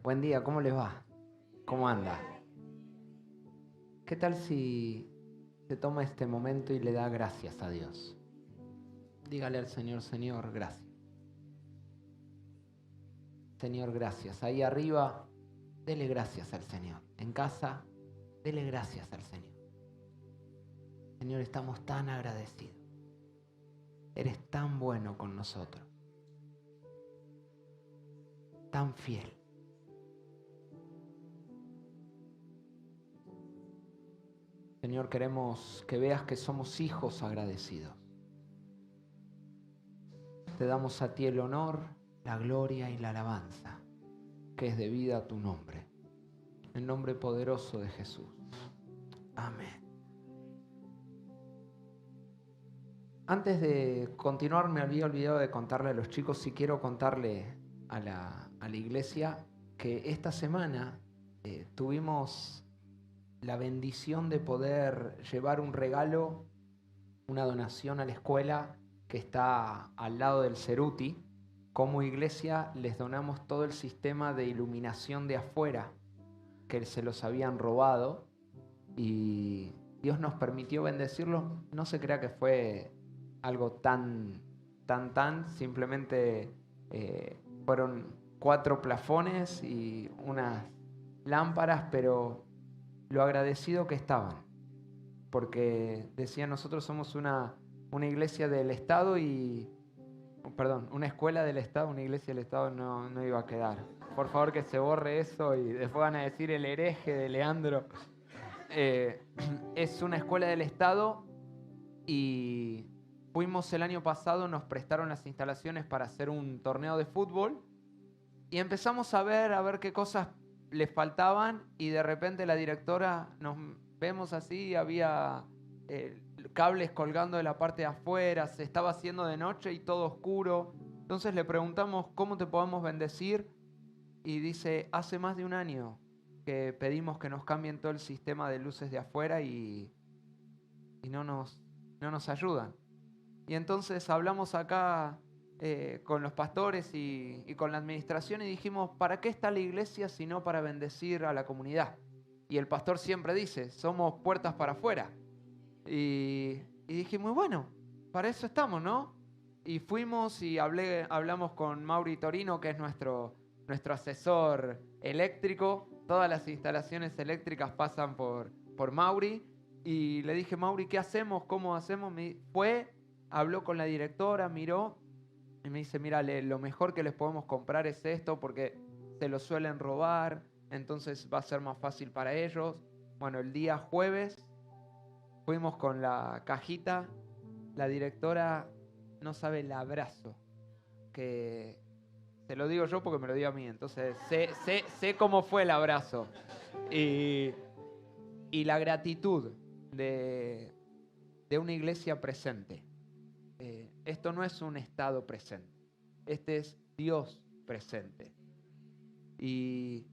Buen día, ¿cómo les va? ¿Cómo anda? ¿Qué tal si se toma este momento y le da gracias a Dios? Dígale al Señor, Señor, gracias. Señor, gracias. Ahí arriba, dele gracias al Señor. En casa, dele gracias al Señor. Señor, estamos tan agradecidos. Eres tan bueno con nosotros, tan fiel. Señor, queremos que veas que somos hijos agradecidos. Te damos a ti el honor, la gloria y la alabanza que es debida a tu nombre. En el nombre poderoso de Jesús. Amén. Antes de continuar, me había olvidado de contarle a los chicos, si quiero contarle a la iglesia, que esta semana tuvimos la bendición de poder llevar un regalo, una donación a la escuela que está al lado del Ceruti. Como iglesia les donamos todo el sistema de iluminación de afuera que se los habían robado y Dios nos permitió bendecirlos. No se crea que fue algo tan, simplemente fueron 4 plafones y unas lámparas, pero lo agradecido que estaban, porque decían, nosotros somos una iglesia del Estado y, perdón, una escuela del Estado, una iglesia del Estado no iba a quedar. Por favor que se borre eso y después van a decir el hereje de Leandro. Eh, es una escuela del Estado y fuimos el año pasado, nos prestaron las instalaciones para hacer un torneo de fútbol y empezamos a ver qué cosas les faltaban y de repente la directora nos vemos así, había cables colgando de la parte de afuera, se estaba haciendo de noche y todo oscuro. Entonces le preguntamos cómo te podemos bendecir y dice, hace más de un año que pedimos que nos cambien todo el sistema de luces de afuera y no nos ayudan. Y entonces hablamos acá con los pastores y con la administración y dijimos, ¿para qué está la iglesia si no para bendecir a la comunidad? Y el pastor siempre dice, somos puertas para afuera. Y dijimos, bueno, para eso estamos, ¿no? Y fuimos y hablamos con Mauri Torino, que es nuestro asesor eléctrico. Todas las instalaciones eléctricas pasan por Mauri. Y le dije, Mauri, ¿qué hacemos? ¿Cómo hacemos? Habló con la directora, miró y me dice, mira, lo mejor que les podemos comprar es esto porque se lo suelen robar, entonces va a ser más fácil para ellos. Bueno, el día jueves fuimos con la cajita, la directora no sabe el abrazo que... Te lo digo yo porque me lo dio a mí, entonces sé cómo fue el abrazo. Y, y la gratitud de una iglesia presente. Esto no es un estado presente, este es Dios presente. Y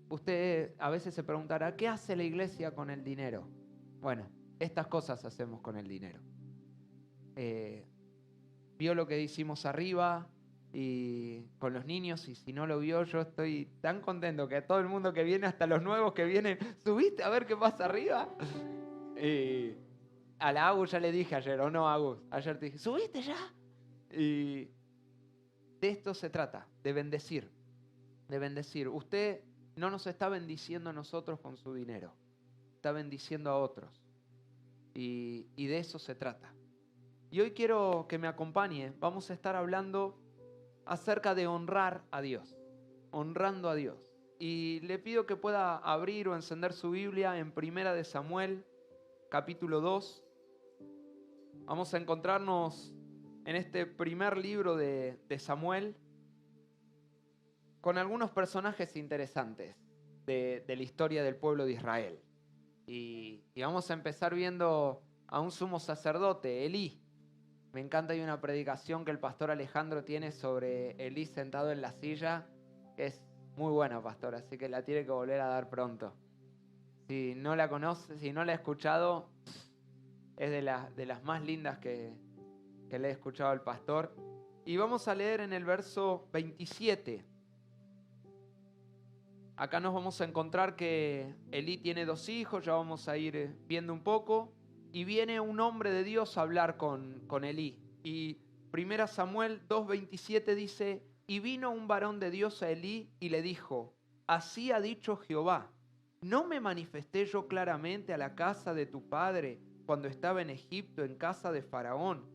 usted a veces se preguntará, ¿qué hace la iglesia con el dinero? Bueno, estas cosas hacemos con el dinero. Vio lo que hicimos arriba y con los niños, y si no lo vio, yo estoy tan contento que a todo el mundo que viene, hasta los nuevos que vienen, ¿subiste a ver qué pasa arriba? Y a la Agus ya le dije ayer, o no, Agus, ayer te dije, ¿subiste ya? Y de esto se trata, de bendecir, de bendecir. Usted no nos está bendiciendo a nosotros con su dinero, está bendiciendo a otros. Y de eso se trata. Y hoy quiero que me acompañe, vamos a estar hablando acerca de honrar a Dios, honrando a Dios. Y le pido que pueda abrir o encender su Biblia en Primera de Samuel, capítulo 2. Vamos a encontrarnos en este primer libro de Samuel con algunos personajes interesantes de la historia del pueblo de Israel. Y vamos a empezar viendo a un sumo sacerdote, Elí. Me encanta, hay una predicación que el pastor Alejandro tiene sobre Elí sentado en la silla, que es muy buena, pastor, así que la tiene que volver a dar pronto. Si no la conoce, si no la ha escuchado, es de las más lindas que le he escuchado al pastor. Y vamos a leer en el verso 27. Acá nos vamos a encontrar que Elí tiene 2 hijos, ya vamos a ir viendo un poco, y viene un hombre de Dios a hablar con Elí. Y 1 Samuel 2:27 dice, y vino un varón de Dios a Elí y le dijo, así ha dicho Jehová, ¿no me manifesté yo claramente a la casa de tu padre cuando estaba en Egipto, en casa de Faraón?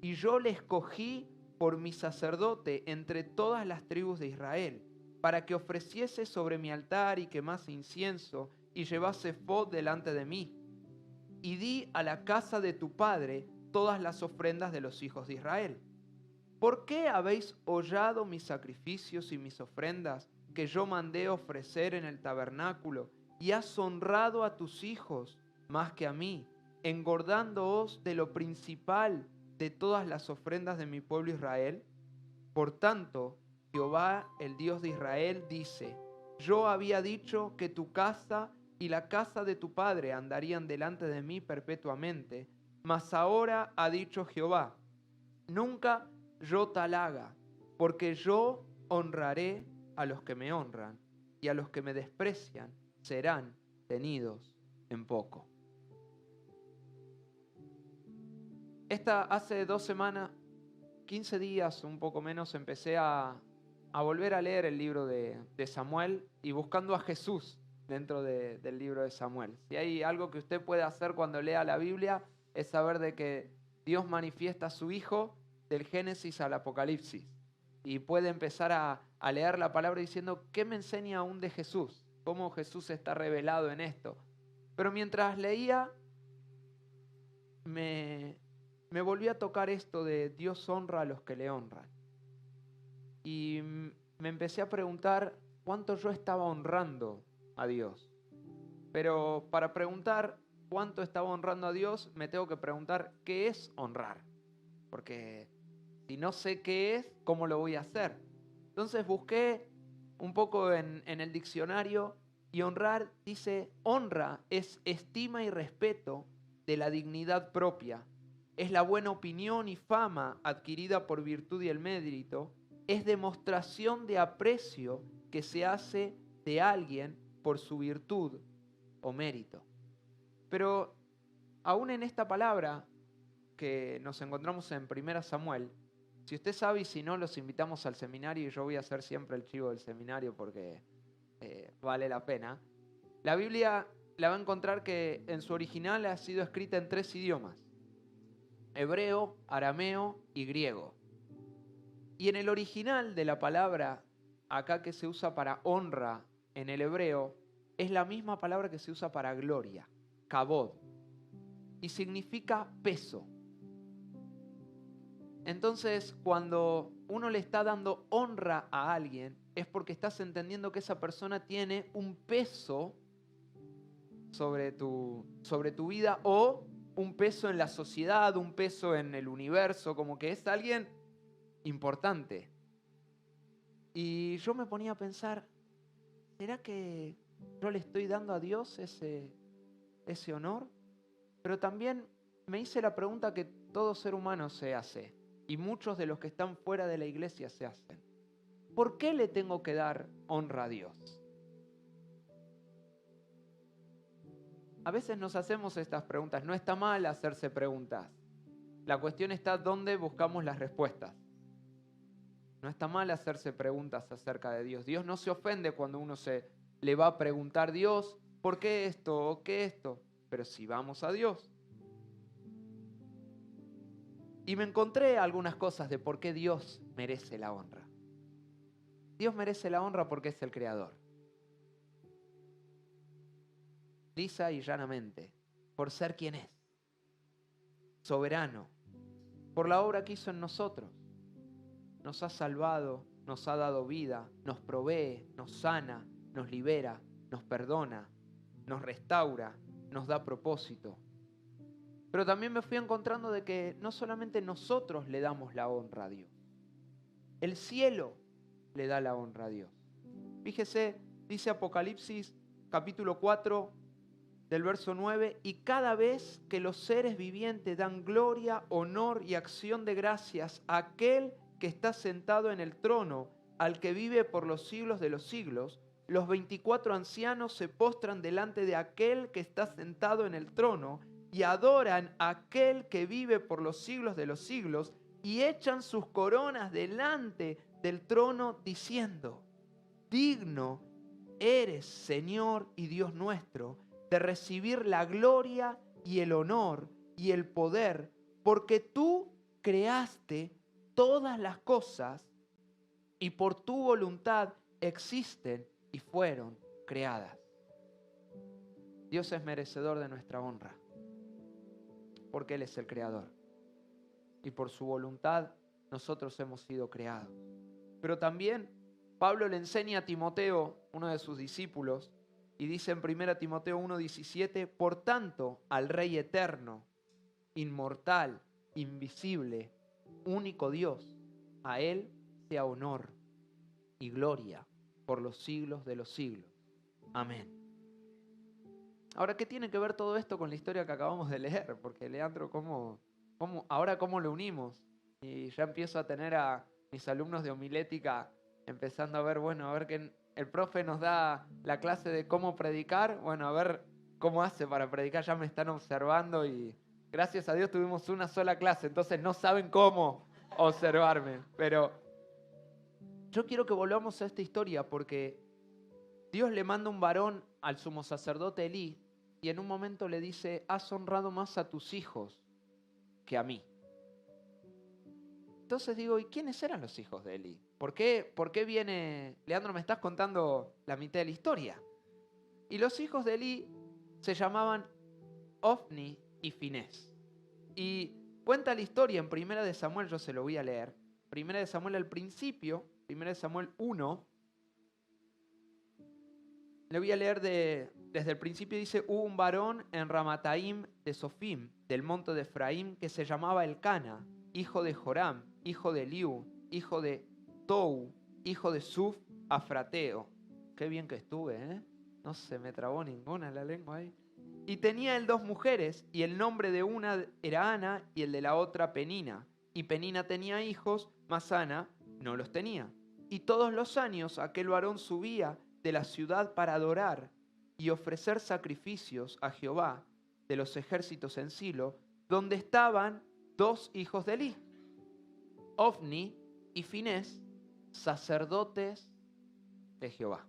Y yo le escogí por mi sacerdote entre todas las tribus de Israel, para que ofreciese sobre mi altar y quemase incienso y llevase ephod delante de mí. Y di a la casa de tu padre todas las ofrendas de los hijos de Israel. ¿Por qué habéis hollado mis sacrificios y mis ofrendas que yo mandé ofrecer en el tabernáculo, y has honrado a tus hijos más que a mí, engordándoos de lo principal de todas las ofrendas de mi pueblo Israel? Por tanto, Jehová, el Dios de Israel, dice, yo había dicho que tu casa y la casa de tu padre andarían delante de mí perpetuamente, mas ahora ha dicho Jehová, nunca yo tal haga, porque yo honraré a los que me honran, y a los que me desprecian serán tenidos en poco. Hace 2 semanas, 15 días, un poco menos, empecé a volver a leer el libro de Samuel y buscando a Jesús dentro del libro de Samuel. Si hay algo que usted puede hacer cuando lea la Biblia es saber de que Dios manifiesta a su Hijo del Génesis al Apocalipsis. Y puede empezar a leer la palabra diciendo, ¿qué me enseña aún de Jesús? ¿Cómo Jesús está revelado en esto? Pero mientras leía, me volví a tocar esto de Dios honra a los que le honran. Y me empecé a preguntar cuánto yo estaba honrando a Dios. Pero para preguntar cuánto estaba honrando a Dios, me tengo que preguntar qué es honrar. Porque si no sé qué es, ¿cómo lo voy a hacer? Entonces busqué un poco en el diccionario y honrar dice, honra es estima y respeto de la dignidad propia. Es la buena opinión y fama adquirida por virtud y el mérito. Es demostración de aprecio que se hace de alguien por su virtud o mérito. Pero aún en esta palabra que nos encontramos en 1 Samuel, si usted sabe y si no, los invitamos al seminario y yo voy a hacer siempre el chivo del seminario porque vale la pena. La Biblia la va a encontrar que en su original ha sido escrita en 3 idiomas, hebreo, arameo y griego. Y en el original de la palabra acá que se usa para honra en el hebreo, es la misma palabra que se usa para gloria, kabod, y significa peso. Entonces, cuando uno le está dando honra a alguien, es porque estás entendiendo que esa persona tiene un peso sobre tu vida o un peso en la sociedad, un peso en el universo, como que es alguien importante. Y yo me ponía a pensar, ¿será que yo le estoy dando a Dios ese honor? Pero también me hice la pregunta que todo ser humano se hace, y muchos de los que están fuera de la iglesia se hacen. ¿Por qué le tengo que dar honra a Dios? A veces nos hacemos estas preguntas. No está mal hacerse preguntas. La cuestión está dónde buscamos las respuestas. No está mal hacerse preguntas acerca de Dios. Dios no se ofende cuando uno le va a preguntar, Dios, ¿por qué esto o qué esto? Pero si vamos a Dios. Y me encontré algunas cosas de por qué Dios merece la honra. Dios merece la honra porque es el creador. Lisa y llanamente, por ser quien es. Soberano, por la obra que hizo en nosotros. Nos ha salvado, nos ha dado vida, nos provee, nos sana, nos libera, nos perdona, nos restaura, nos da propósito. Pero también me fui encontrando de que no solamente nosotros le damos la honra a Dios. El cielo le da la honra a Dios. Fíjese, dice Apocalipsis capítulo 4 del verso 9, y cada vez que los seres vivientes dan gloria, honor y acción de gracias a aquel que está sentado en el trono, al que vive por los siglos de los siglos, los 24 ancianos se postran delante de aquel que está sentado en el trono y adoran a aquel que vive por los siglos de los siglos y echan sus coronas delante del trono diciendo: digno eres, Señor y Dios nuestro, de recibir la gloria y el honor y el poder, porque tú creaste todas las cosas y por tu voluntad existen y fueron creadas. Dios es merecedor de nuestra honra, porque Él es el creador. Y por su voluntad nosotros hemos sido creados. Pero también Pablo le enseña a Timoteo, uno de sus discípulos, y dice en 1 Timoteo 1:17, por tanto, al Rey eterno, inmortal, invisible, único Dios, a Él sea honor y gloria por los siglos de los siglos. Amén. Ahora, ¿qué tiene que ver todo esto con la historia que acabamos de leer? Porque Leandro, ahora cómo lo unimos? Y ya empiezo a tener a mis alumnos de homilética empezando a ver, bueno, a ver que el profe nos da la clase de cómo predicar, bueno, a ver cómo hace para predicar, ya me están observando y gracias a Dios tuvimos una sola clase, entonces no saben cómo observarme, pero yo quiero que volvamos a esta historia porque Dios le manda un varón al sumo sacerdote Elí y en un momento le dice: has honrado más a tus hijos que a mí. Entonces digo, ¿y quiénes eran los hijos de Elí? ¿Por qué viene? Leandro, me estás contando la mitad de la historia. Y los hijos de Elí se llamaban Ofni y Finés. Y cuenta la historia en 1 de Samuel, yo se lo voy a leer. 1 de Samuel al principio, 1 de Samuel 1. Le voy a leer desde el principio, dice: hubo un varón en Ramataim de Sofim, del monte de Efraín, que se llamaba Elcana, hijo de Joram, hijo de Eliú, hijo de Tou, hijo de Suf, Afrateo. Qué bien que estuve, ¿eh? No se me trabó ninguna la lengua ahí. Y tenía él 2 mujeres, y el nombre de una era Ana, y el de la otra Penina. Y Penina tenía hijos, mas Ana no los tenía. Y todos los años aquel varón subía de la ciudad para adorar y ofrecer sacrificios a Jehová de los ejércitos en Silo, donde estaban 2 hijos de Elí, Ofni y Finés, sacerdotes de Jehová.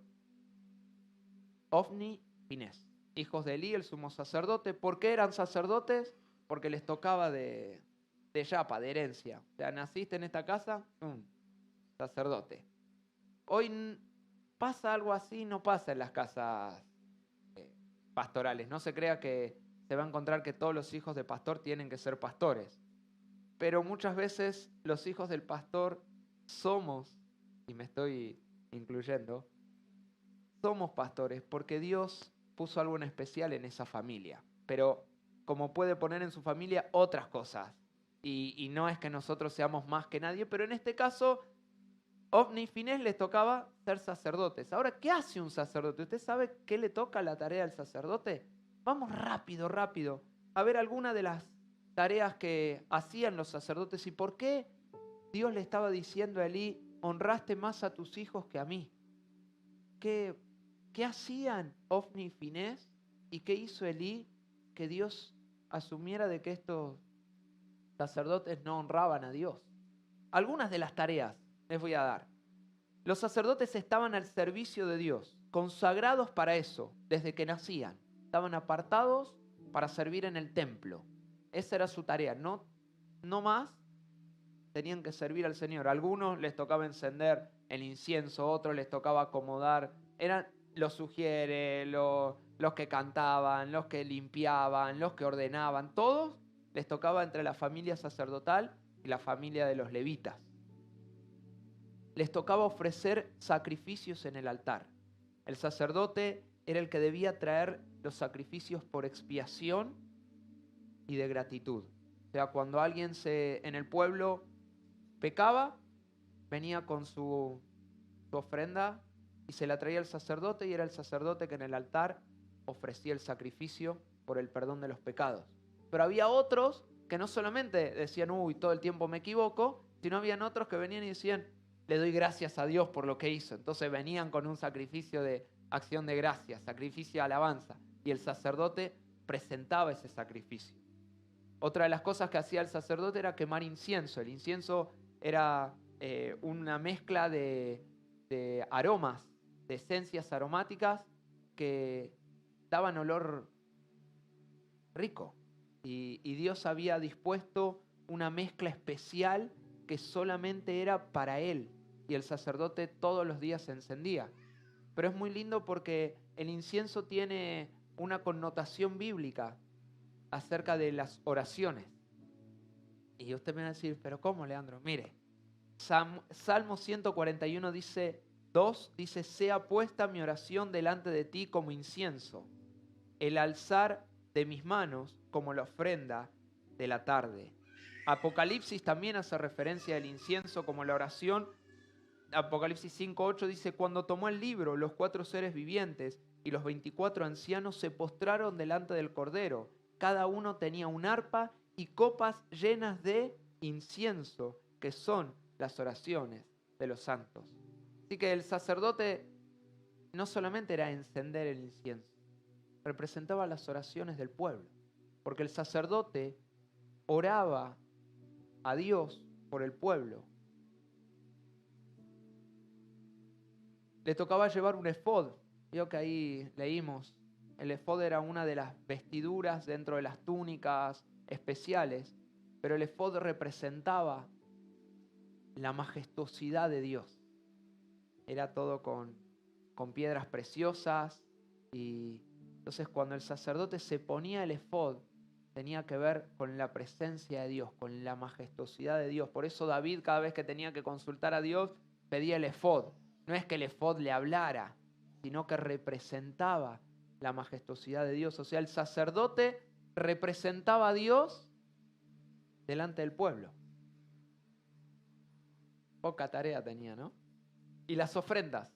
Ofni y Finés, hijos de Elí, el sumo sacerdote. ¿Por qué eran sacerdotes? Porque les tocaba de yapa, de herencia. O sea, naciste en esta casa, sacerdote. Hoy pasa algo así, no pasa en las casas pastorales. No se crea que se va a encontrar que todos los hijos de pastor tienen que ser pastores. Pero muchas veces los hijos del pastor somos, y me estoy incluyendo, somos pastores porque Dios puso algo en especial en esa familia. Pero como puede poner en su familia otras cosas. Y no es que nosotros seamos más que nadie, pero en este caso Ofni y Finés les tocaba ser sacerdotes. Ahora, ¿qué hace un sacerdote? ¿Usted sabe qué le toca la tarea al sacerdote? Vamos rápido a ver algunas de las tareas que hacían los sacerdotes y por qué Dios le estaba diciendo a Elí: honraste más a tus hijos que a mí. ¿Qué hacían Ofni y Finés? ¿Y qué hizo Elí que Dios asumiera de que estos sacerdotes no honraban a Dios? Algunas de las tareas les voy a dar. Los sacerdotes estaban al servicio de Dios, consagrados para eso, desde que nacían. Estaban apartados para servir en el templo. Esa era su tarea, no más tenían que servir al Señor. A algunos les tocaba encender el incienso, a otros les tocaba acomodar. Eran los sugieres, los que cantaban, los que limpiaban, los que ordenaban. Todos les tocaba entre la familia sacerdotal y la familia de los levitas. Les tocaba ofrecer sacrificios en el altar. El sacerdote era el que debía traer los sacrificios por expiación y de gratitud. O sea, cuando alguien en el pueblo pecaba, venía con su ofrenda y se la traía el sacerdote, y era el sacerdote que en el altar ofrecía el sacrificio por el perdón de los pecados. Pero había otros que no solamente decían: uy, todo el tiempo me equivoco, sino habían otros que venían y decían: le doy gracias a Dios por lo que hizo. Entonces venían con un sacrificio de acción de gracias, sacrificio de alabanza, y el sacerdote presentaba ese sacrificio. Otra de las cosas que hacía el sacerdote era quemar incienso. El incienso era una mezcla de aromas, de esencias aromáticas que daban olor rico. Y Dios había dispuesto una mezcla especial que solamente era para él. Y el sacerdote todos los días se encendía. Pero es muy lindo porque el incienso tiene una connotación bíblica acerca de las oraciones. Y usted me va a decir, ¿pero cómo, Leandro? Mire, Salmo 141 dice, sea puesta mi oración delante de ti como incienso, el alzar de mis manos como la ofrenda de la tarde. Apocalipsis también hace referencia al incienso como la oración. Apocalipsis 5:8 dice, cuando tomó el libro, los 4 seres vivientes y los 24 ancianos se postraron delante del Cordero. Cada uno tenía un arpa y copas llenas de incienso, que son las oraciones de los santos. Así que el sacerdote no solamente era encender el incienso, representaba las oraciones del pueblo, porque el sacerdote oraba a Dios por el pueblo. Le tocaba llevar un efod. Vio que ahí leímos, el efod era una de las vestiduras dentro de las túnicas especiales, pero el efod representaba la majestuosidad de Dios. Era todo con piedras preciosas, y entonces cuando el sacerdote se ponía el efod, tenía que ver con la presencia de Dios, con la majestuosidad de Dios. Por eso David, cada vez que tenía que consultar a Dios, pedía el efod. No es que el efod le hablara, sino que representaba la majestuosidad de Dios. O sea, el sacerdote representaba a Dios delante del pueblo. Poca tarea tenía, ¿no? Y las ofrendas,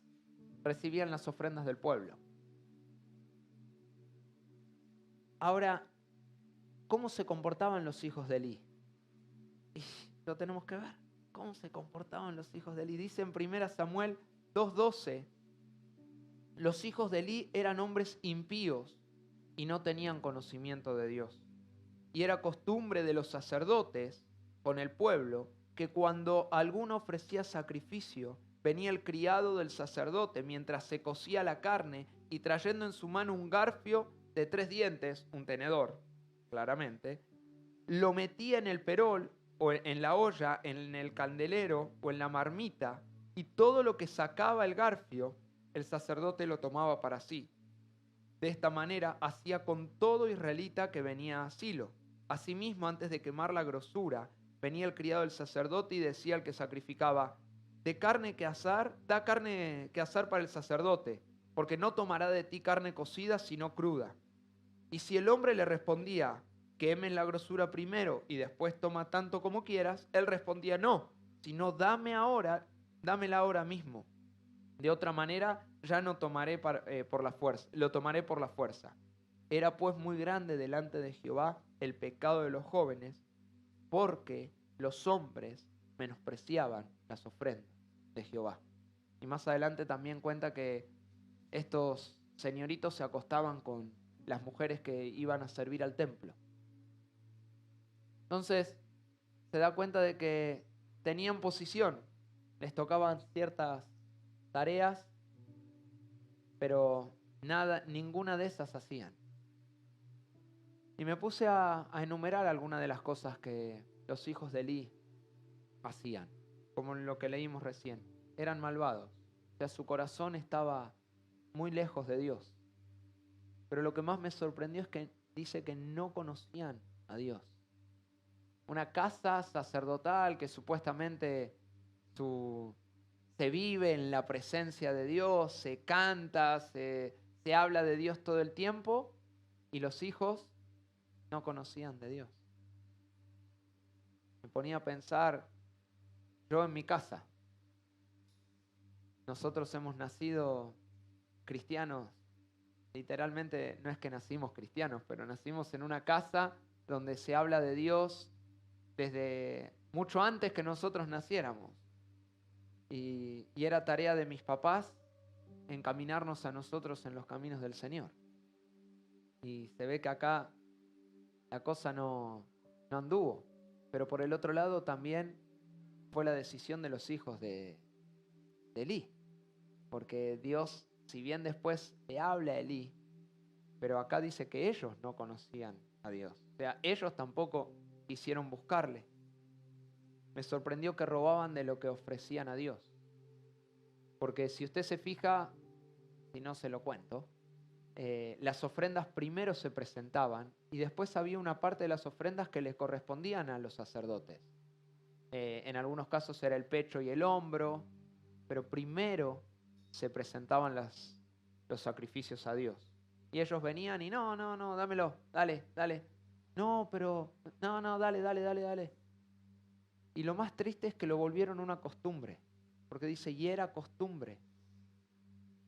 recibían las ofrendas del pueblo. Ahora, ¿cómo se comportaban los hijos de Elí? Y lo tenemos que ver. ¿Cómo se comportaban los hijos de Elí? Dice en 1 Samuel 2:12, los hijos de Elí eran hombres impíos y no tenían conocimiento de Dios. Y era costumbre de los sacerdotes con el pueblo que cuando alguno ofrecía sacrificio, venía el criado del sacerdote mientras se cocía la carne y trayendo en su mano un garfio de 3 dientes, un tenedor, claramente, lo metía en el perol o en la olla, en el candelero o en la marmita, y todo lo que sacaba el garfio, el sacerdote lo tomaba para sí. De esta manera hacía con todo israelita que venía a Silo. Asimismo, antes de quemar la grosura, venía el criado del sacerdote y decía al que sacrificaba, de carne que asar, da carne que asar para el sacerdote, porque no tomará de ti carne cocida, sino cruda. Y si el hombre le respondía, quemen la grosura primero y después toma tanto como quieras, él respondía, no, sino dámela ahora mismo. De otra manera, ya no tomaré por la fuerza, lo tomaré por la fuerza. Era pues muy grande delante de Jehová el pecado de los jóvenes, porque los hombres menospreciaban las ofrendas de Jehová. Y más adelante también cuenta que estos señoritos se acostaban con las mujeres que iban a servir al templo. Entonces, se da cuenta de que tenían posición, les tocaban ciertas tareas, pero ninguna de esas hacían. Y me puse a enumerar algunas de las cosas que los hijos de Elí hacían, como lo que leímos recién. Eran malvados, o sea, su corazón estaba muy lejos de Dios. Pero lo que más me sorprendió es que dice que no conocían a Dios. Una casa sacerdotal que supuestamente se vive en la presencia de Dios, se canta, se habla de Dios todo el tiempo, y los hijos no conocían de Dios. Me ponía a pensar, yo en mi casa, nosotros hemos nacido cristianos, literalmente no es que nacimos cristianos, pero nacimos en una casa donde se habla de Dios desde mucho antes que nosotros naciéramos. y era tarea de mis papás encaminarnos a nosotros en los caminos del Señor. Y se ve que acá la cosa no anduvo. Pero por el otro lado también fue la decisión de los hijos de Elí. Porque Dios, si bien después le habla a Elí, pero acá dice que ellos no conocían a Dios. O sea, ellos tampoco quisieron buscarle. Me sorprendió que robaban de lo que ofrecían a Dios. Porque si usted se fija, si no se lo cuento, las ofrendas primero se presentaban y después había una parte de las ofrendas que les correspondían a los sacerdotes. En algunos casos era el pecho y el hombro, pero primero se presentaban los sacrificios a Dios. Y ellos venían y no, dámelo, dale. No, pero, no, dale. Y lo más triste es que lo volvieron una costumbre, porque dice, y era costumbre.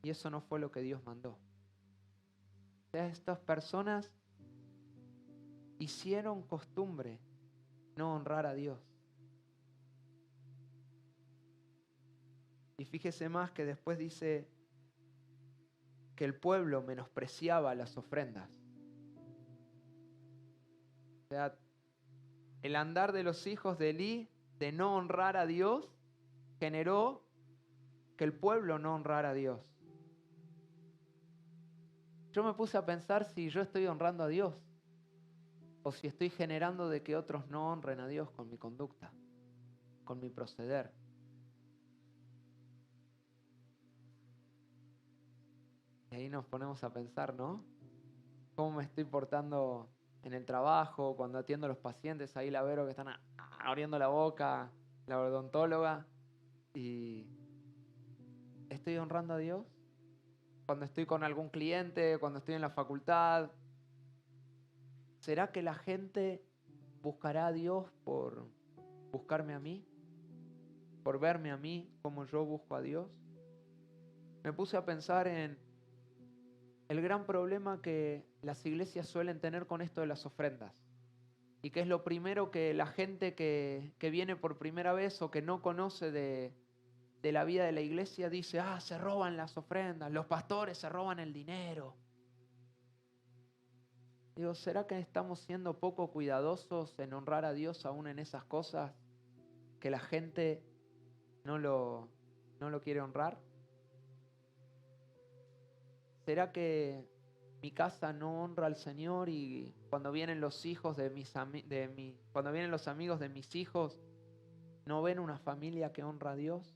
Y eso no fue lo que Dios mandó. O sea, estas personas hicieron costumbre no honrar a Dios. Y fíjese más que después dice que el pueblo menospreciaba las ofrendas. O sea, el andar de los hijos de Elí de no honrar a Dios generó que el pueblo no honrara a Dios. Yo me puse a pensar si yo estoy honrando a Dios o si estoy generando de que otros no honren a Dios con mi conducta, con mi proceder. Y ahí nos ponemos a pensar, ¿no? ¿Cómo me estoy portando en el trabajo, cuando atiendo a los pacientes? Ahí la veo que están abriendo la boca, la odontóloga, y ¿estoy honrando a Dios? Cuando estoy con algún cliente, cuando estoy en la facultad, ¿será que la gente buscará a Dios por buscarme a mí? ¿Por verme a mí como yo busco a Dios? Me puse a pensar en el gran problema que las iglesias suelen tener con esto de las ofrendas. Y que es lo primero que la gente que viene por primera vez o que no conoce de la vida de la iglesia dice, se roban las ofrendas, los pastores se roban el dinero. Digo, ¿será que estamos siendo poco cuidadosos en honrar a Dios aún en esas cosas que la gente no lo quiere honrar? ¿Será que mi casa no honra al Señor y cuando vienen los hijos cuando vienen los amigos de mis hijos, no ven una familia que honra a Dios?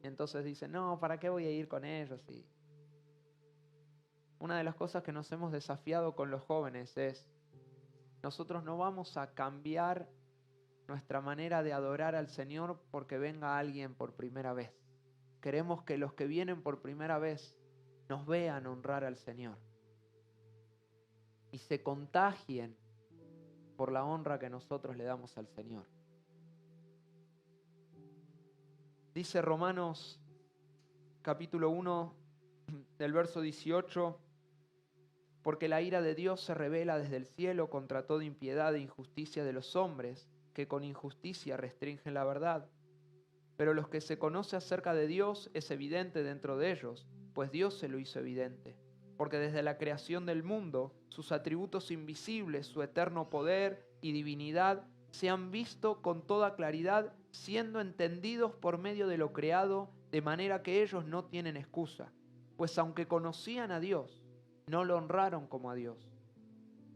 Y entonces dicen, no, ¿para qué voy a ir con ellos? Y una de las cosas que nos hemos desafiado con los jóvenes es, nosotros no vamos a cambiar nuestra manera de adorar al Señor porque venga alguien por primera vez. Queremos que los que vienen por primera vez nos vean honrar al Señor y se contagien por la honra que nosotros le damos al Señor. Dice Romanos capítulo 1 del verso 18, porque la ira de Dios se revela desde el cielo contra toda impiedad e injusticia de los hombres, que con injusticia restringen la verdad. Pero los que se conoce acerca de Dios es evidente dentro de ellos, pues Dios se lo hizo evidente. Porque desde la creación del mundo, sus atributos invisibles, su eterno poder y divinidad, se han visto con toda claridad, siendo entendidos por medio de lo creado, de manera que ellos no tienen excusa. Pues aunque conocían a Dios, no lo honraron como a Dios,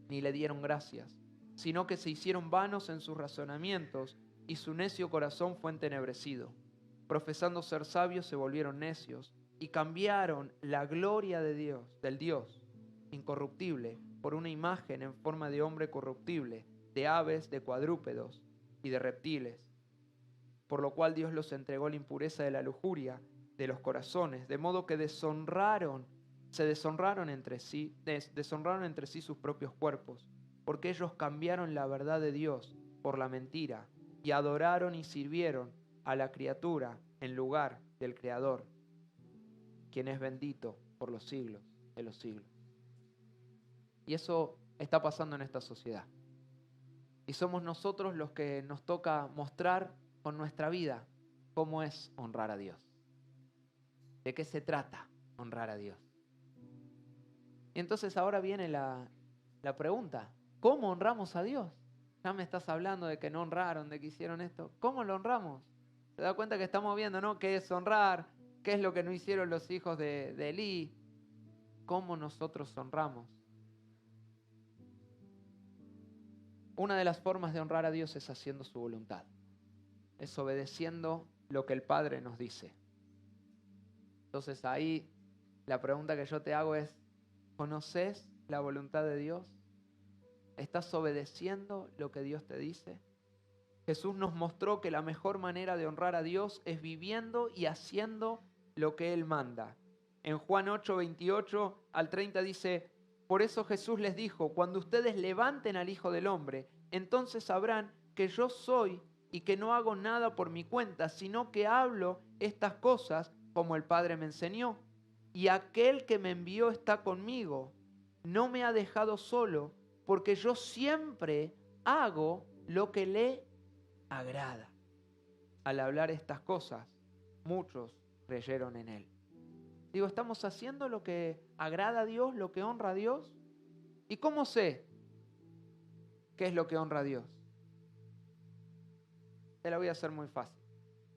ni le dieron gracias, sino que se hicieron vanos en sus razonamientos, y su necio corazón fue entenebrecido. Profesando ser sabios, se volvieron necios, y cambiaron la gloria de Dios, del Dios incorruptible, por una imagen en forma de hombre corruptible, de aves, de cuadrúpedos y de reptiles. Por lo cual Dios los entregó la impureza de la lujuria de los corazones, de modo que deshonraron entre sí sus propios cuerpos, porque ellos cambiaron la verdad de Dios por la mentira, y adoraron y sirvieron a la criatura en lugar del Creador, quien es bendito por los siglos de los siglos. Y eso está pasando en esta sociedad. Y somos nosotros los que nos toca mostrar con nuestra vida, cómo es honrar a Dios. ¿De qué se trata honrar a Dios? Y entonces ahora viene la pregunta, ¿cómo honramos a Dios? Ya me estás hablando de que no honraron, de que hicieron esto. ¿Cómo lo honramos? ¿Se da cuenta que estamos viendo, no? ¿Qué es honrar? ¿Qué es lo que no hicieron los hijos de Elí? ¿Cómo nosotros honramos? Una de las formas de honrar a Dios es haciendo su voluntad. Es obedeciendo lo que el Padre nos dice. Entonces ahí la pregunta que yo te hago es, ¿conoces la voluntad de Dios? ¿Estás obedeciendo lo que Dios te dice? Jesús nos mostró que la mejor manera de honrar a Dios es viviendo y haciendo lo que Él manda. En Juan 8, 28 al 30 dice, por eso Jesús les dijo, cuando ustedes levanten al Hijo del Hombre, entonces sabrán que yo soy y que no hago nada por mi cuenta, sino que hablo estas cosas como el Padre me enseñó. Y aquel que me envió está conmigo, no me ha dejado solo, porque yo siempre hago lo que le agrada. Al hablar estas cosas, muchos creyeron en él. Digo, ¿estamos haciendo lo que agrada a Dios, lo que honra a Dios? ¿Y cómo sé qué es lo que honra a Dios? Te la voy a hacer muy fácil.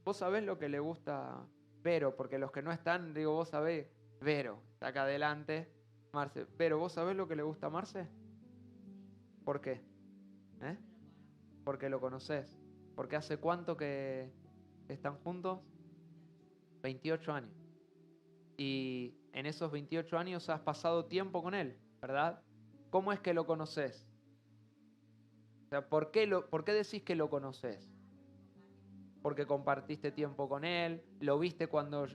Vos sabés lo que le gusta a Vero, porque los que no están, digo, vos sabés, Vero, está acá adelante, Marce. Vero, ¿vos sabés lo que le gusta a Marce? ¿Por qué? ¿Eh? Porque lo conocés. Porque ¿hace cuánto que están juntos? 28 años. Y en esos 28 años has pasado tiempo con él, ¿verdad? ¿Cómo es que lo conoces? O sea, ¿por qué decís que lo conoces? Porque compartiste tiempo con él, lo viste cuando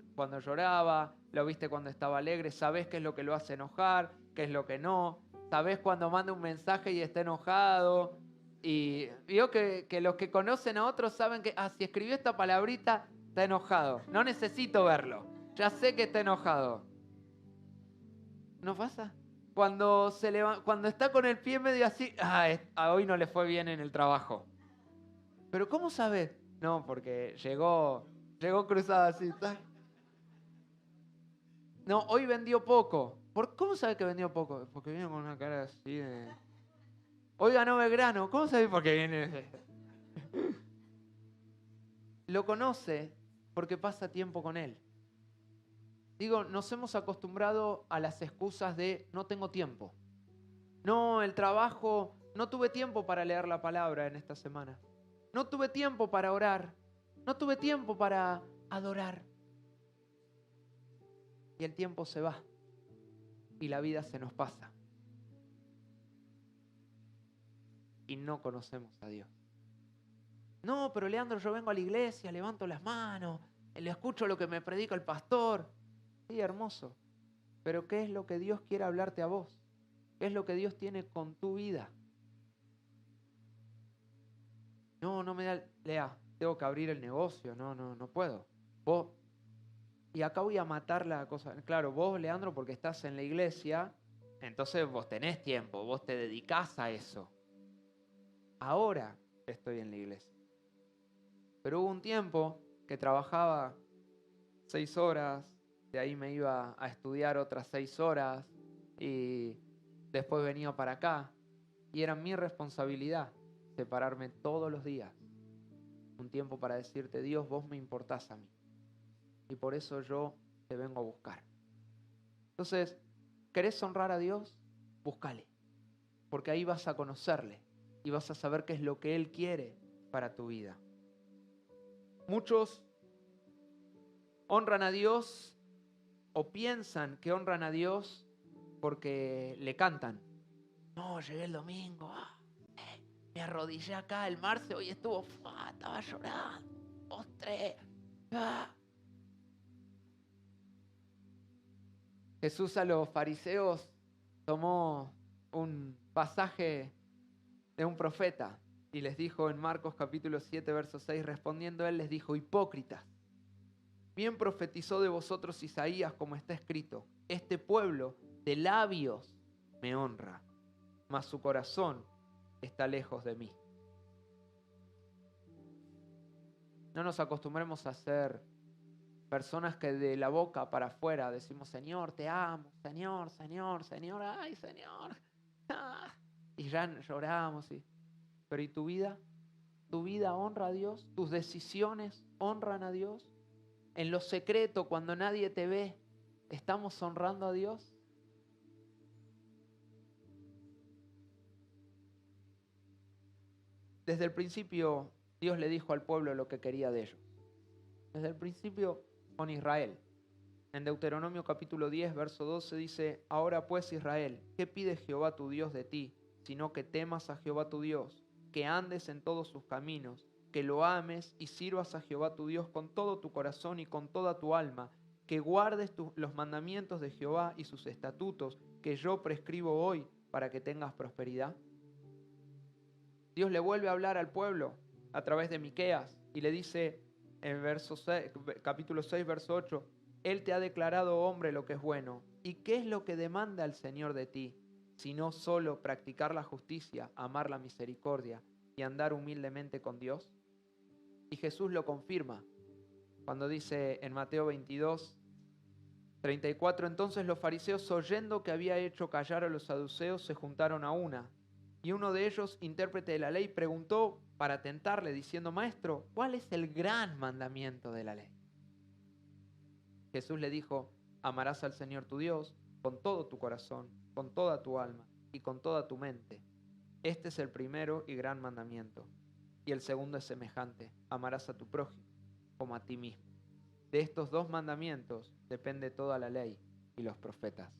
lloraba, lo viste cuando estaba alegre, sabés qué es lo que lo hace enojar, qué es lo que no, sabés cuando manda un mensaje y está enojado. Y vio que los que conocen a otros saben que, si escribió esta palabrita, está enojado. No necesito verlo, ya sé que está enojado. ¿No pasa? Cuando está con el pie medio así, hoy no le fue bien en el trabajo. Pero ¿cómo sabes? No, porque llegó cruzada así. No, hoy vendió poco. ¿Cómo sabe que vendió poco? Porque viene con una cara así de... Hoy ganó Belgrano. ¿Cómo sabe? Porque viene... Lo conoce porque pasa tiempo con él. Digo, nos hemos acostumbrado a las excusas de no tengo tiempo. No, el trabajo, no tuve tiempo para leer la palabra en esta semana. No tuve tiempo para orar. No tuve tiempo para adorar. Y el tiempo se va. Y la vida se nos pasa. Y no conocemos a Dios. No, pero Leandro, yo vengo a la iglesia, levanto las manos, le escucho lo que me predica el pastor. Sí, hermoso. Pero ¿qué es lo que Dios quiere hablarte a vos? ¿Qué es lo que Dios tiene con tu vida? No me da... Lea, tengo que abrir el negocio. No puedo. Vos... Y acá voy a matar la cosa. Claro, vos, Leandro, porque estás en la iglesia, entonces vos tenés tiempo, vos te dedicás a eso. Ahora estoy en la iglesia. Pero hubo un tiempo que trabajaba 6 horas, de ahí me iba a estudiar otras 6 horas y después venía para acá. Y era mi responsabilidad separarme todos los días. Un tiempo para decirte, Dios, vos me importás a mí. Y por eso yo te vengo a buscar. Entonces, ¿querés honrar a Dios? Búscale. Porque ahí vas a conocerle y vas a saber qué es lo que Él quiere para tu vida. Muchos honran a Dios o piensan que honran a Dios porque le cantan. No, llegué el domingo, me arrodillé acá, el Marce hoy estuvo, estaba llorando, postré. Jesús a los fariseos tomó un pasaje de un profeta y les dijo en Marcos capítulo 7, verso 6, respondiendo él les dijo, hipócritas, bien profetizó de vosotros Isaías como está escrito, este pueblo de labios me honra, mas su corazón está lejos de mí. No nos acostumbremos a ser personas que de la boca para afuera decimos, Señor, te amo, Señor, Señor, Señor, ay, Señor. Ah, y ya lloramos. Pero ¿y tu vida? ¿Tu vida honra a Dios? ¿Tus decisiones honran a Dios? En lo secreto, cuando nadie te ve, ¿estamos honrando a Dios? Desde el principio, Dios le dijo al pueblo lo que quería de ellos. Desde el principio, con Israel. En Deuteronomio capítulo 10, verso 12 dice, ahora pues Israel, ¿qué pide Jehová tu Dios de ti? Sino que temas a Jehová tu Dios, que andes en todos sus caminos, que lo ames y sirvas a Jehová tu Dios con todo tu corazón y con toda tu alma, que guardes los mandamientos de Jehová y sus estatutos que yo prescribo hoy para que tengas prosperidad. Dios le vuelve a hablar al pueblo a través de Miqueas y le dice en capítulo 6, verso 8, Él te ha declarado hombre lo que es bueno. ¿Y qué es lo que demanda el Señor de ti? Sino solo practicar la justicia, amar la misericordia y andar humildemente con Dios. Y Jesús lo confirma cuando dice en Mateo 22, 34, entonces los fariseos, oyendo que había hecho callar a los saduceos, se juntaron a una. Y uno de ellos, intérprete de la ley, preguntó para tentarle, diciendo, Maestro, ¿cuál es el gran mandamiento de la ley? Jesús le dijo, amarás al Señor tu Dios con todo tu corazón, con toda tu alma y con toda tu mente. Este es el primero y gran mandamiento. Y el segundo es semejante, amarás a tu prójimo como a ti mismo. De estos dos mandamientos depende toda la ley y los profetas.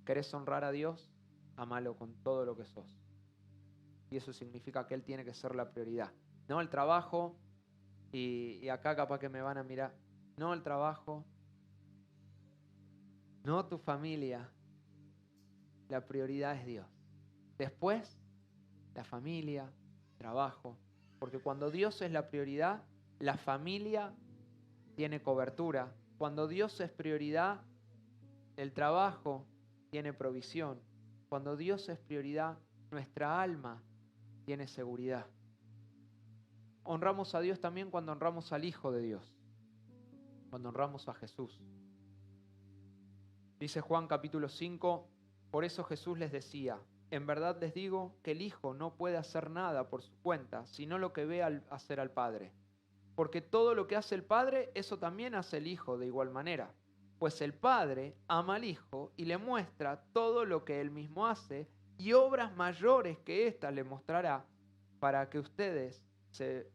¿Querés honrar a Dios? Amalo con todo lo que sos. Y eso significa que Él tiene que ser la prioridad. No el trabajo, y acá capaz que me van a mirar, no el trabajo, no tu familia, la prioridad es Dios. Después, la familia, trabajo, porque cuando Dios es la prioridad, la familia tiene cobertura. Cuando Dios es prioridad, el trabajo tiene provisión. Cuando Dios es prioridad, nuestra alma tiene seguridad. Honramos a Dios también cuando honramos al Hijo de Dios, cuando honramos a Jesús. Dice Juan capítulo 5, por eso Jesús les decía, en verdad les digo que el Hijo no puede hacer nada por su cuenta, sino lo que ve hacer al Padre. Porque todo lo que hace el Padre, eso también hace el Hijo de igual manera. Pues el Padre ama al Hijo y le muestra todo lo que Él mismo hace y obras mayores que éstas le mostrará para que ustedes se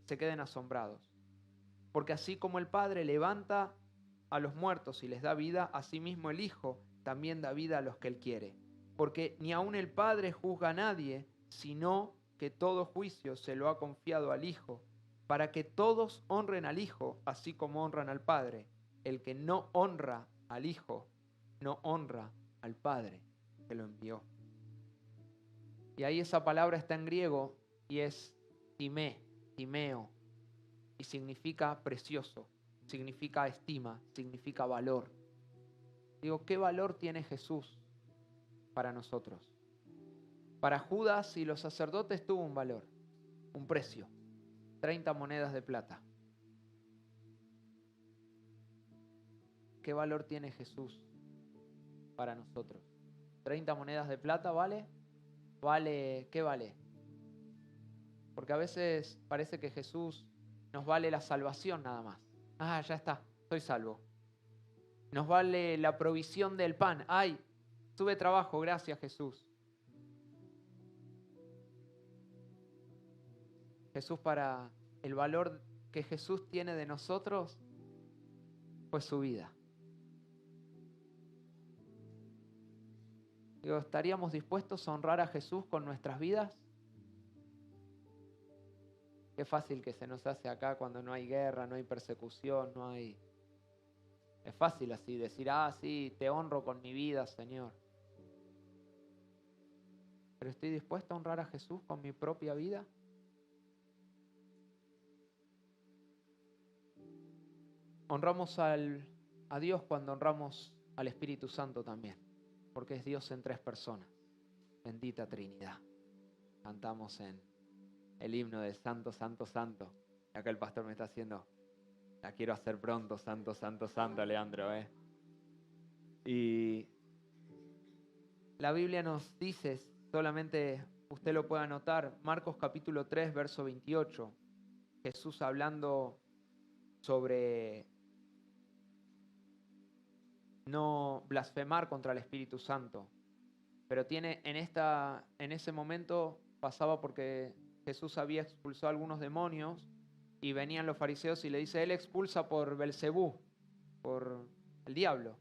queden asombrados. Porque así como el Padre levanta a los muertos y les da vida, asimismo el Hijo también da vida a los que Él quiere. Porque ni aun el Padre juzga a nadie, sino que todo juicio se lo ha confiado al Hijo, para que todos honren al Hijo, así como honran al Padre. El que no honra al Hijo, no honra al Padre que lo envió. Y ahí esa palabra está en griego y es timeo, y significa precioso, significa estima, significa valor. Digo, ¿qué valor tiene Jesús para nosotros? Para Judas y los sacerdotes tuvo un valor, un precio, 30 monedas de plata. ¿Qué valor tiene Jesús para nosotros? 30 monedas de plata, ¿vale? ¿Qué vale? Porque a veces parece que Jesús nos vale la salvación nada más. Ah, ya está, soy salvo. Nos vale la provisión del pan. Ay, tuve trabajo, gracias Jesús. Jesús, para el valor que Jesús tiene de nosotros, fue su vida. Digo, ¿estaríamos dispuestos a honrar a Jesús con nuestras vidas? Qué fácil que se nos hace acá cuando no hay guerra, no hay persecución, no hay... Es fácil así decir, sí, te honro con mi vida, Señor. ¿Pero estoy dispuesto a honrar a Jesús con mi propia vida? Honramos a Dios cuando honramos al Espíritu Santo también, porque es Dios en 3 personas. Bendita Trinidad. Cantamos en el himno de Santo, Santo, Santo. Acá el pastor me está haciendo, la quiero hacer pronto, santo, santo, santo, Leandro, Y la Biblia nos dice, solamente usted lo puede anotar, Marcos capítulo 3, verso 28, Jesús hablando sobre no blasfemar contra el Espíritu Santo. Pero en ese momento pasaba porque Jesús había expulsado a algunos demonios y venían los fariseos y le dice, él expulsa por Belcebú, por el diablo.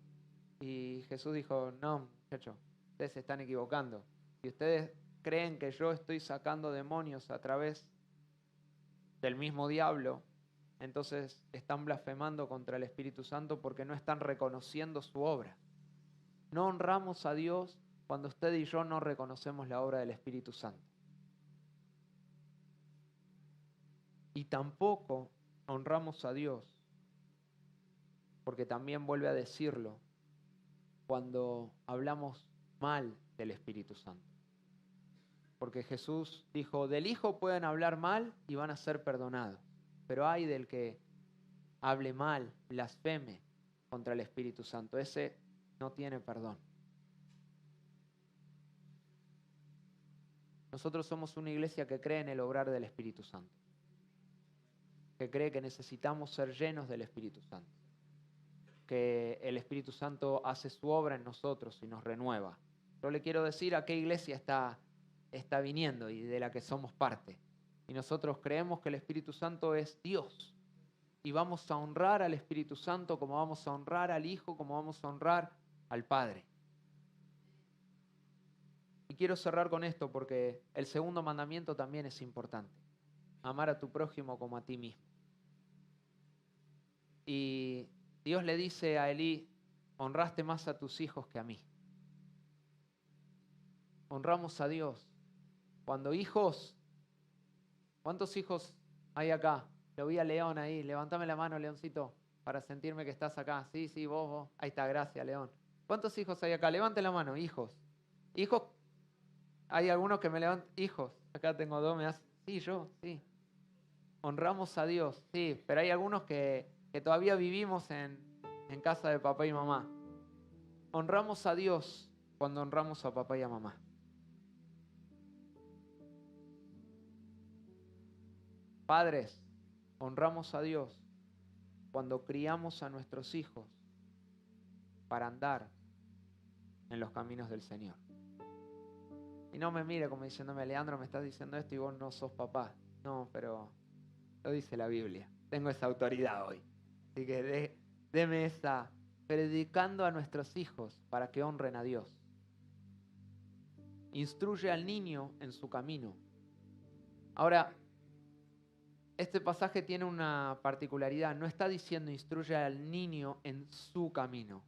Y Jesús dijo, no, muchachos, ustedes se están equivocando. Si ustedes creen que yo estoy sacando demonios a través del mismo diablo, entonces están blasfemando contra el Espíritu Santo porque no están reconociendo su obra. No honramos a Dios cuando usted y yo no reconocemos la obra del Espíritu Santo. Y tampoco honramos a Dios, porque también vuelve a decirlo, cuando hablamos mal del Espíritu Santo. Porque Jesús dijo, del Hijo pueden hablar mal y van a ser perdonados, pero hay del que hable mal, blasfeme contra el Espíritu Santo. Ese no tiene perdón. Nosotros somos una iglesia que cree en el obrar del Espíritu Santo, que cree que necesitamos ser llenos del Espíritu Santo, que el Espíritu Santo hace su obra en nosotros y nos renueva. Yo le quiero decir a qué iglesia está viniendo y de la que somos parte. Y nosotros creemos que el Espíritu Santo es Dios. Y vamos a honrar al Espíritu Santo como vamos a honrar al Hijo, como vamos a honrar al Padre. Y quiero cerrar con esto porque el segundo mandamiento también es importante. Amar a tu prójimo como a ti mismo. Y Dios le dice a Elí, honraste más a tus hijos que a mí. Honramos a Dios. Cuando hijos, ¿cuántos hijos hay acá? Lo vi a León ahí, levántame la mano, Leoncito, para sentirme que estás acá. Sí, vos. Ahí está, gracias, León. ¿Cuántos hijos hay acá? Levante la mano, hijos. Hijos, hay algunos que me levantan, hijos. Acá tengo dos, me hacen, sí, yo, sí. Honramos a Dios, sí, pero hay algunos que todavía vivimos en casa de papá y mamá. Honramos a Dios cuando honramos a papá y a mamá. Padres, honramos a Dios cuando criamos a nuestros hijos para andar en los caminos del Señor. Y no me mire como diciéndome, Leandro, me estás diciendo esto y vos no sos papá. No, pero lo dice la Biblia. Tengo esa autoridad hoy. Así que deme esa, predicando a nuestros hijos para que honren a Dios. Instruye al niño en su camino. Ahora, este pasaje tiene una particularidad. No está diciendo instruye al niño en su camino.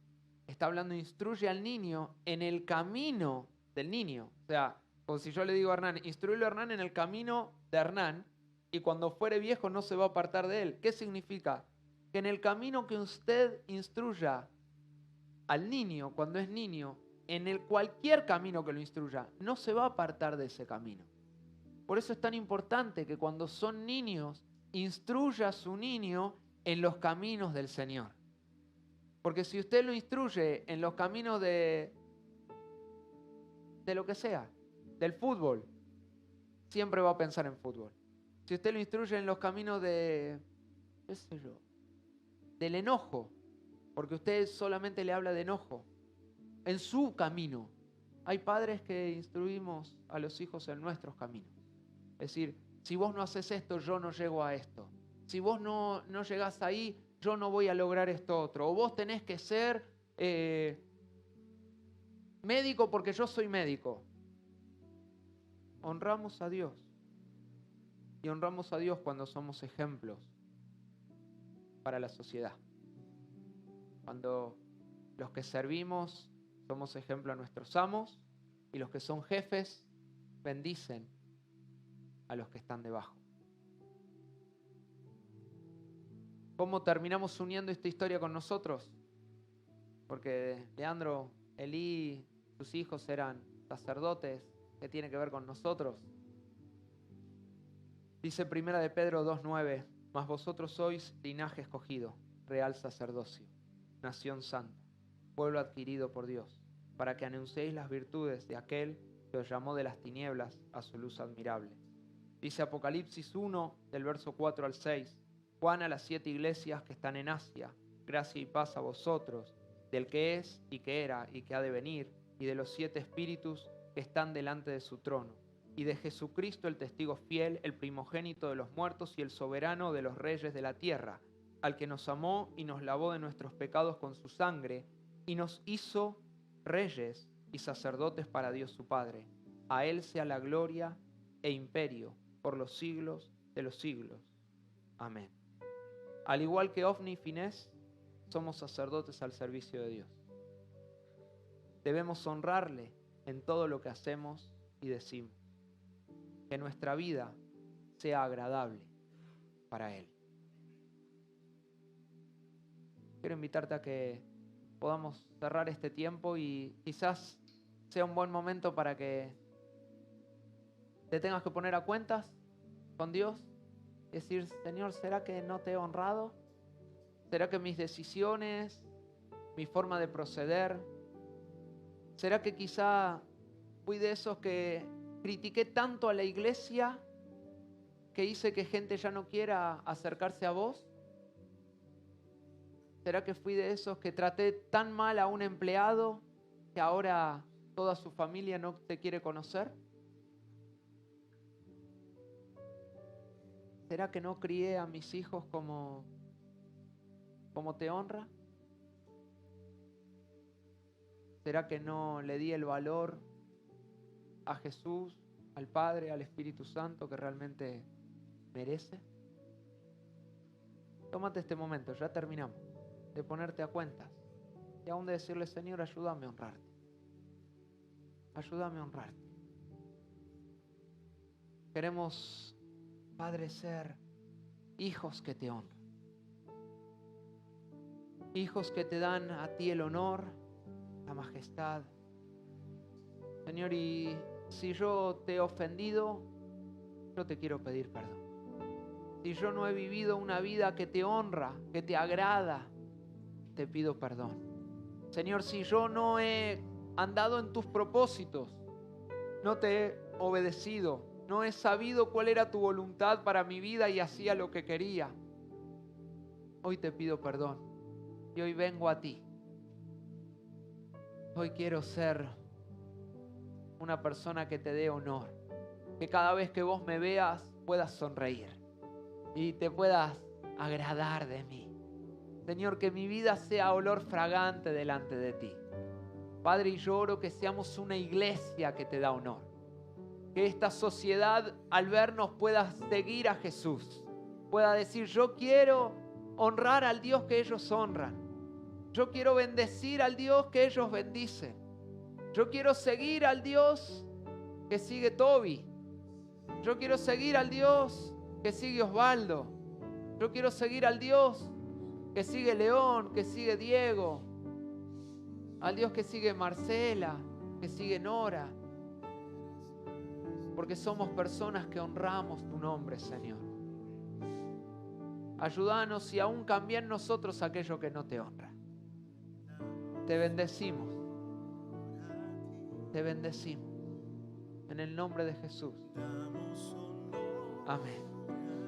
Está hablando instruye al niño en el camino del niño. O sea, como si yo le digo a Hernán, instruye a Hernán en el camino de Hernán y cuando fuere viejo no se va a apartar de él. ¿Qué significa? Que en el camino que usted instruya al niño cuando es niño, en cualquier camino que lo instruya, no se va a apartar de ese camino. Por eso es tan importante que cuando son niños, instruya a su niño en los caminos del Señor. Porque si usted lo instruye en los caminos de lo que sea, del fútbol, siempre va a pensar en fútbol. Si usted lo instruye en los caminos de, qué sé yo, del enojo, porque usted solamente le habla de enojo, en su camino. Hay padres que instruimos a los hijos en nuestros caminos. Es decir, si vos no haces esto, yo no llego a esto. Si vos no llegás ahí, yo no voy a lograr esto otro. O vos tenés que ser médico porque yo soy médico. Honramos a Dios. Y honramos a Dios cuando somos ejemplos para la sociedad. Cuando los que servimos somos ejemplo a nuestros amos y los que son jefes bendicen a los que están debajo. ¿Cómo terminamos uniendo esta historia con nosotros? Porque Leandro, Elí, sus hijos eran sacerdotes. ¿Qué tiene que ver con nosotros? Dice 1 de Pedro 2:9, Mas vosotros sois linaje escogido, real sacerdocio, nación santa, pueblo adquirido por Dios, para que anunciéis las virtudes de aquel que os llamó de las tinieblas a su luz admirable. Dice Apocalipsis 1, del verso 4 al 6, Juan a las 7 iglesias que están en Asia, gracia y paz a vosotros, del que es y que era y que ha de venir, y de los 7 espíritus que están delante de su trono, y de Jesucristo el testigo fiel, el primogénito de los muertos y el soberano de los reyes de la tierra, al que nos amó y nos lavó de nuestros pecados con su sangre, y nos hizo reyes y sacerdotes para Dios su Padre. A Él sea la gloria e imperio por los siglos de los siglos. Amén. Al igual que Ofni y Finés, somos sacerdotes al servicio de Dios. Debemos honrarle en todo lo que hacemos y decimos. Que nuestra vida sea agradable para Él. Quiero invitarte a que podamos cerrar este tiempo y quizás sea un buen momento para que te tengas que poner a cuentas con Dios y decir, Señor, ¿será que no te he honrado? ¿Será que mis decisiones, mi forma de proceder, será que quizá fui de esos que critiqué tanto a la iglesia que hice que gente ya no quiera acercarse a vos? ¿Será que fui de esos que traté tan mal a un empleado que ahora toda su familia no te quiere conocer? ¿Será que no crié a mis hijos como te honra? ¿Será que no le di el valor a Jesús, al Padre, al Espíritu Santo que realmente merece? Tómate este momento, ya terminamos, de ponerte a cuentas y aún de decirle, Señor, ayúdame a honrarte. Ayúdame a honrarte. Queremos, Padre, ser hijos que te honran. Hijos que te dan a ti el honor, la majestad. Señor, y si yo te he ofendido, yo te quiero pedir perdón. Si yo no he vivido una vida que te honra, que te agrada, te pido perdón. Señor, si yo no he andado en tus propósitos, no te he obedecido, no he sabido cuál era tu voluntad para mi vida y hacía lo que quería, hoy te pido perdón y hoy vengo a ti. Hoy quiero ser una persona que te dé honor, que cada vez que vos me veas puedas sonreír y te puedas agradar de mí. Señor, que mi vida sea olor fragante delante de ti. Padre, y yo oro que seamos una iglesia que te da honor. Que esta sociedad al vernos pueda seguir a Jesús. Pueda decir, yo quiero honrar al Dios que ellos honran. Yo quiero bendecir al Dios que ellos bendicen. Yo quiero seguir al Dios que sigue Toby. Yo quiero seguir al Dios que sigue Osvaldo. Yo quiero seguir al Dios que sigue León, que sigue Diego. Al Dios que sigue Marcela, que sigue Nora. Porque somos personas que honramos tu nombre, Señor. Ayúdanos y aún cambia en nosotros aquello que no te honra. Te bendecimos. Te bendecimos. En el nombre de Jesús. Amén.